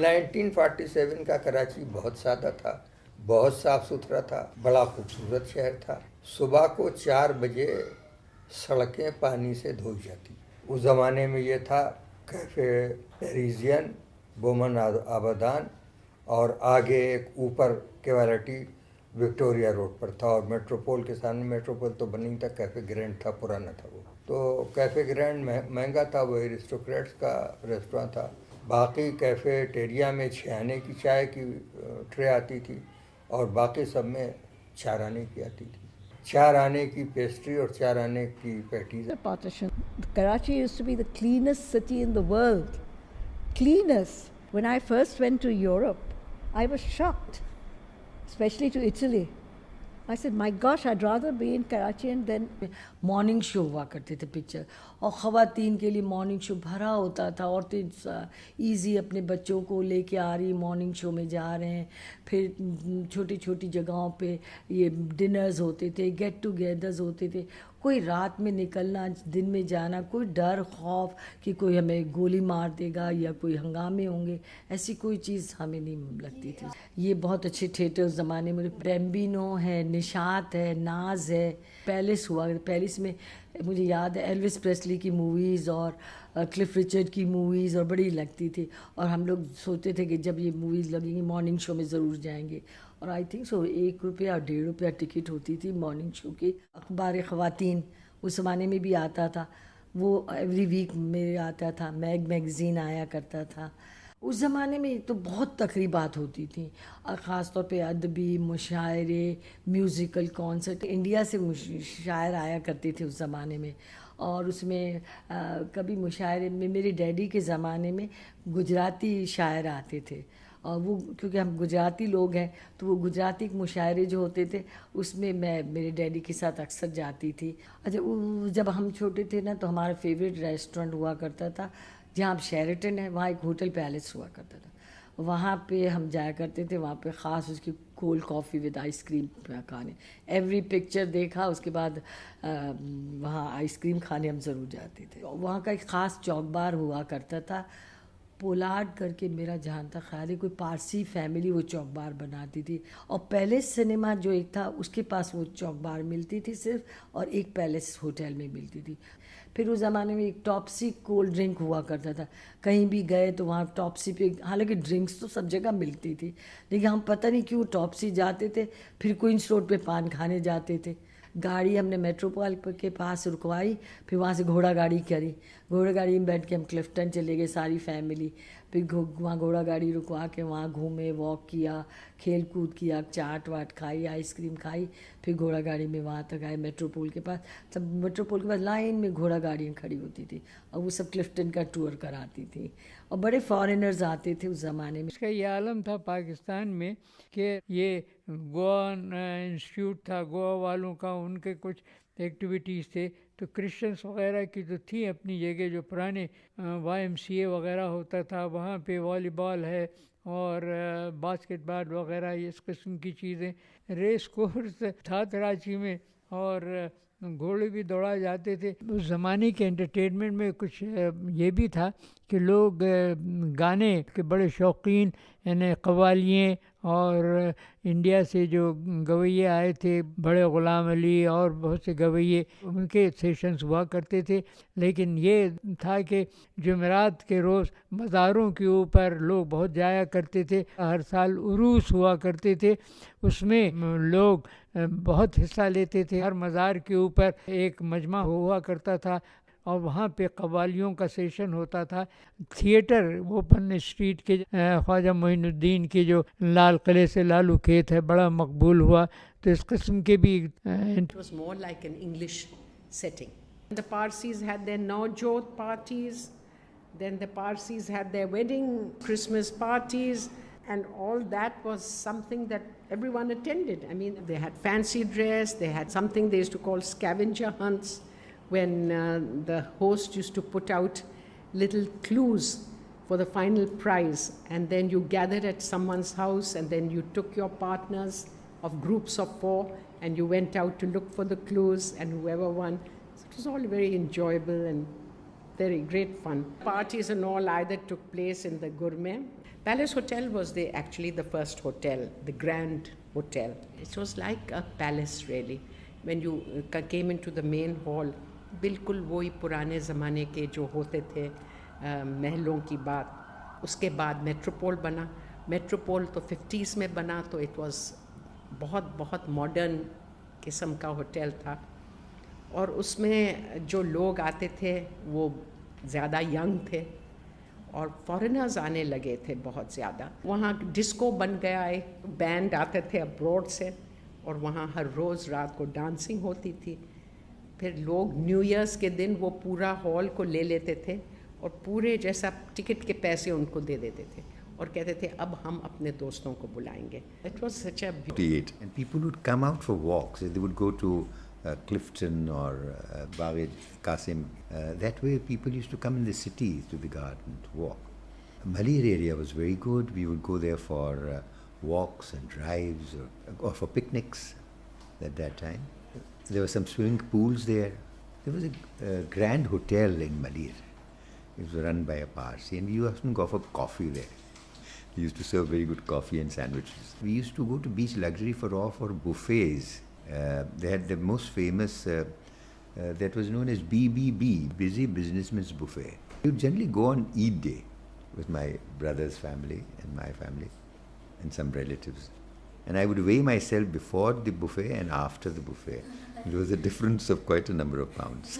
1947 का कराची बहुत सादा था, बहुत साफ सुथरा था, बड़ा खूबसूरत शहर था। सुबह को 4 बजे सड़कें पानी से धोई जाती। उस ज़माने में ये था कैफ़े पेरिजियन, बोमन आबादान, और आगे एक ऊपर कैवालिटी विक्टोरिया रोड पर था, और मेट्रोपोल के सामने, मेट्रोपोल तो बनी था, कैफ़े ग्रैंड था, पुराना था वो। तो कैफ़े ग्रैंड महंगा था, वो एरिस्टोक्रेट्स का रेस्टोरेंट था। बाकी कैफेटेरिया में 6 आने की चाय की ट्रे आती थी, और बाकी सब में 4 आने की आती थी। 4 आने की पेस्ट्री और 4 आने की patties. Partition. Karachi used to be the cleanest city in the world. Cleanest. When I first went to Europe, I was shocked, especially to Italy. I said, my gosh, I'd rather be in Karachi and then... morning show हुआ करते थे picture, और ख़वातीन के लिए morning show भरा होता था। औरतें ईजी अपने बच्चों को लेके आ रही, मॉर्निंग शो में जा रहे हैं। फिर छोटी छोटी जगहों पे ये डिनर्स होते थे, गेट टुगेदर्स होते थे। कोई रात में निकलना, दिन में जाना, कोई डर खौफ कि कोई हमें गोली मार देगा या कोई हंगामे होंगे, ऐसी कोई चीज़ हमें नहीं लगती थी। ये बहुत अच्छे थिएटर उस ज़माने में, ब्रैम्बिनो है, निशात है, नाज है, पैलेस हुआ। पैलेस में मुझे याद है एल्विस प्रेस्ली की मूवीज़ और क्लिफ रिचर्ड की मूवीज़ और बड़ी लगती थी, और हम लोग सोचते थे कि जब ये मूवीज़ लगेंगी मॉर्निंग शो में ज़रूर जाएंगे। और आई थिंक सो 1 रुपया 1.5 रुपया टिकट होती थी मॉर्निंग शो की। अखबार ख़वातीन उस ज़माने में भी आता था, वो एवरी वीक में आता था। मैगज़ीन आया करता था। उस ज़माने में तो बहुत तकरीबात होती थी, और ख़ास तौर पे अदबी मुशायरे, म्यूज़िकल कॉन्सर्ट। इंडिया से शायर आया करते थे उस ज़माने में, और उसमें कभी मुशायरे में मेरे डैडी के ज़माने में गुजराती शायर आते थे, और वो क्योंकि हम गुजराती लोग हैं तो वो गुजराती मुशायरे जो होते थे उसमें मैं मेरे डैडी के साथ अक्सर जाती थी। अच्छा, जब हम छोटे थे ना तो हमारा फेवरेट रेस्टोरेंट हुआ करता था, जहाँ अब शेरेटन है वहाँ एक होटल पैलेस हुआ करता था। वहाँ पे हम जाया करते थे, वहाँ पे ख़ास उसकी कोल्ड कॉफ़ी विद आइसक्रीम खाने। एवरी पिक्चर देखा उसके बाद वहाँ आइसक्रीम खाने हम ज़रूर जाते थे। वहाँ का एक ख़ास चौक बार हुआ करता था, पोलार्ड करके, मेरा जहाँ तक ख्याल है कोई पारसी फैमिली वो चौक बार बनाती थी। और पैलेस सिनेमा जो एक था उसके पास वो चौक बार मिलती थी सिर्फ, और एक पैलेस होटल में मिलती थी। फिर उस ज़माने में एक टॉपसी कोल्ड ड्रिंक हुआ करता था, कहीं भी गए तो वहाँ टॉपसी पे, हालांकि ड्रिंक्स तो सब जगह मिलती थी, लेकिन हम पता नहीं क्यों टॉपसी जाते थे। फिर क्वींस रोड पे पान खाने जाते थे। गाड़ी हमने मेट्रोपोल के पास रुकवाई, फिर वहाँ से घोड़ा गाड़ी करी, घोड़ा गाड़ी में बैठ के हम क्लिफ्टन चले गए सारी फैमिली। फिर वहाँ घोड़ा गाड़ी रुकवा के वहाँ घूमे, वॉक किया, खेल कूद किया, चाट वाट खाई, आइसक्रीम खाई। फिर घोड़ा गाड़ी में वहाँ तक आए मेट्रोपोल के पास। तब मेट्रोपोल के पास लाइन में घोड़ा गाड़ियाँ खड़ी होती थी, और वो सब क्लिफ्टन का टूर कराती थी, और बड़े फॉरेनर्स आते थे उस ज़माने में। इसका ये आलम था पाकिस्तान में कि ये गोवा इंस्टीट्यूट था गोवा वालों का, उनके कुछ एक्टिविटीज़ थे, तो क्रिश्चियंस वगैरह की तो थी अपनी जगह। जो पुराने YMCA वगैरह होता था वहाँ पे वॉलीबॉल है और बास्केटबॉल वगैरह इस किस्म की चीज़ें। रेस कोर्स था कराची में, और घोड़े भी दौड़ाए जाते थे। उस ज़माने के एंटरटेनमेंट में कुछ ये भी था कि लोग गाने के बड़े शौकीन, यानी कव्वालियाँ, और इंडिया से जो गवैये आए थे, बड़े ग़ुलाम अली और बहुत से गवैये, उनके सेशंस हुआ करते थे। लेकिन ये था कि जुमेरात के रोज़ मज़ारों के ऊपर लोग बहुत जाया करते थे। हर साल उरूस हुआ करते थे, उसमें लोग बहुत हिस्सा लेते थे। हर मज़ार के ऊपर एक मजमा हुआ करता था, और वहाँ पे कव्वालियों का सेशन होता था। थिएटर ओपन स्ट्रीट के ख्वाजा मोइनुद्दीन के जो लाल किले से लालू खेत है, बड़ा मकबूल हुआ। तो इस किस्म के भी It was more like an English setting. The Parsis had their Nawjot parties, then the Parsis had their wedding, Christmas parties, and all that was something that everyone attended. I mean, they had fancy dress, they had something they used to call scavenger hunts, when the host used to put out little clues for the final prize, and then you gathered at someone's house, and then you took your partners of groups of 4 and you went out to look for the clues, and whoever won. So it was all very enjoyable and very great fun. Parties and all either took place in the gourmet. Palace Hotel was actually the first hotel, the Grand Hotel. It was like a palace really. When you came into the main hall, बिल्कुल वही पुराने ज़माने के जो होते थे महलों की बात. उसके बाद मेट्रोपोल बना. मेट्रोपोल तो 50s में बना, तो इट वाज बहुत बहुत मॉडर्न किस्म का होटल था. और उसमें जो लोग आते थे वो ज़्यादा यंग थे और फॉरेनर्स आने लगे थे बहुत ज़्यादा. वहाँ डिस्को बन गया, एक बैंड आते थे अब्रॉड से और वहाँ हर रोज़ रात को डांसिंग होती थी. फिर लोग न्यू ईयर्स के दिन वो पूरा हॉल को ले लेते थे और पूरे जैसा टिकट के पैसे उनको दे देते थे और कहते थे अब हम अपने दोस्तों को बुलाएंगे. It was such a And people would come out for walks. They would go to Clifton or Bawed Qasim. That way people used to come in the cities to the garden to walk. Malir area was very good. We would go there for walks and drives or for picnics at that time. There were some swimming pools there. There was a grand hotel in Malir. It was run by a Parsi and we used to go for coffee there. He used to serve very good coffee and sandwiches. We used to go to Beach Luxury for buffets. They had the most famous, that was known as BBB, Busy Businessman's Buffet. We would generally go on Eid Day with my brother's family and my family and some relatives. And I would weigh myself before the buffet and after the buffet. There was a difference of quite a number of pounds.